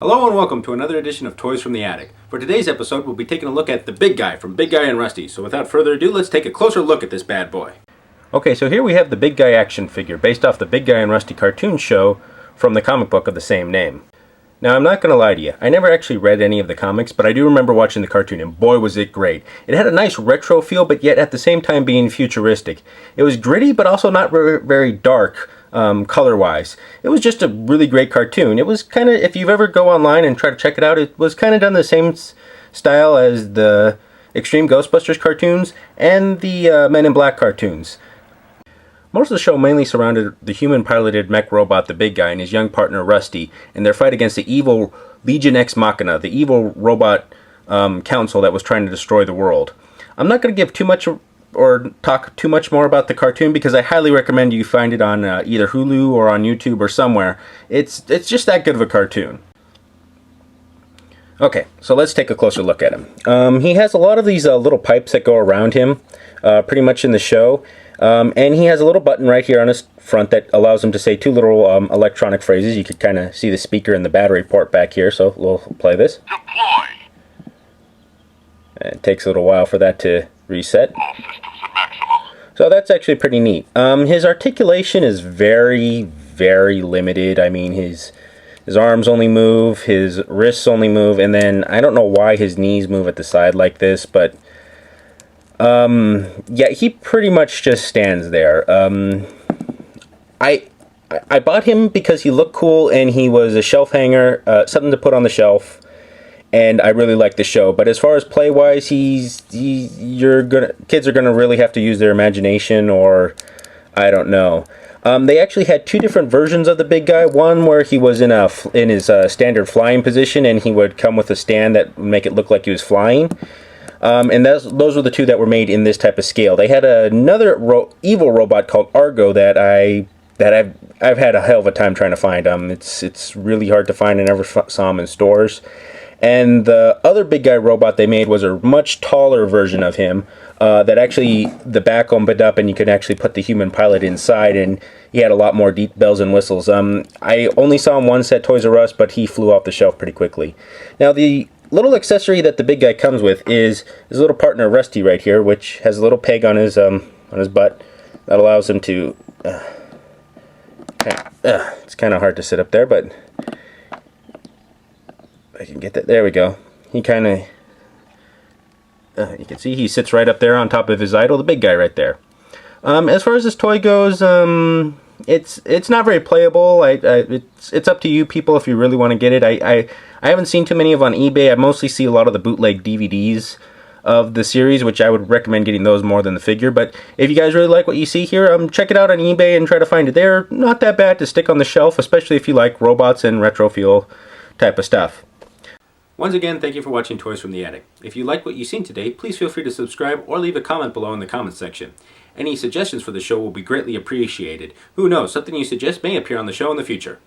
Hello and welcome to another edition of Toys from the Attic. For today's episode, we'll be taking a look at the big guy from Big Guy and Rusty. So without further ado, let's take a closer look at this bad boy. Okay, so here we have the Big Guy action figure based off the Big Guy and Rusty cartoon show from the comic book of the same name. Now, I'm not going to lie to you, I never actually read any of the comics, but I do remember watching the cartoon, and boy was it great. It had a nice retro feel, but yet at the same time being futuristic. It was gritty, but also not very dark. Color-wise. It was just a really great cartoon. It was kind of, if you ever go online and try to check it out, it was kind of done the same style as the Extreme Ghostbusters cartoons and the Men in Black cartoons. Most of the show mainly surrounded the human-piloted mech robot, the Big Guy, and his young partner, Rusty, and their fight against the evil Legion Ex Machina, the evil robot council that was trying to destroy the world. I'm not going to give too much or talk too much more about the cartoon because I highly recommend you find it on either Hulu or on YouTube or somewhere. It's just that good of a cartoon. Okay, so let's take a closer look at him. He has a lot of these little pipes that go around him, pretty much in the show. And he has a little button right here on his front that allows him to say two little electronic phrases. You could kind of see the speaker and the battery port back here, so we'll play this. Deploy. It takes a little while for that to reset. All systems at maximum. So that's actually pretty neat. His articulation is very limited. I mean, his arms only move, his wrists only move, and then I don't know why his knees move at the side like this, but yeah, he pretty much just stands there. I bought him because he looked cool and he was a shelf hanger, something to put on the shelf. And I really like the show, but as far as play-wise, kids are gonna really have to use their imagination, or I don't know. They actually had two different versions of the Big Guy. One where he was in his standard flying position, and he would come with a stand that would make it look like he was flying. And those were the two that were made in this type of scale. They had another evil robot called Argo that I've had a hell of a time trying to find. It's really hard to find. I never saw them in stores. And the other Big Guy robot they made was a much taller version of him that actually the back opened up and you could actually put the human pilot inside, and he had a lot more deep bells and whistles. I only saw him once at Toys R Us, but he flew off the shelf pretty quickly. Now the little accessory that the Big Guy comes with is his little partner Rusty right here, which has a little peg on his butt that allows him to it's kind of hard to sit up there, but I can get that. There we go. He kind of you can see he sits right up there on top of his idol, the Big Guy right there. As far as this toy goes, it's not very playable. It's up to you people if you really want to get it. I haven't seen too many of on eBay. I mostly see a lot of the bootleg DVDs of the series, which I would recommend getting those more than the figure. But if you guys really like what you see here, check it out on eBay and try to find it. They're not that bad to stick on the shelf, especially if you like robots and retro feel type of stuff. Once again, thank you for watching Toys from the Attic. If you like what you've seen today, please feel free to subscribe or leave a comment below in the comments section. Any suggestions for the show will be greatly appreciated. Who knows, something you suggest may appear on the show in the future.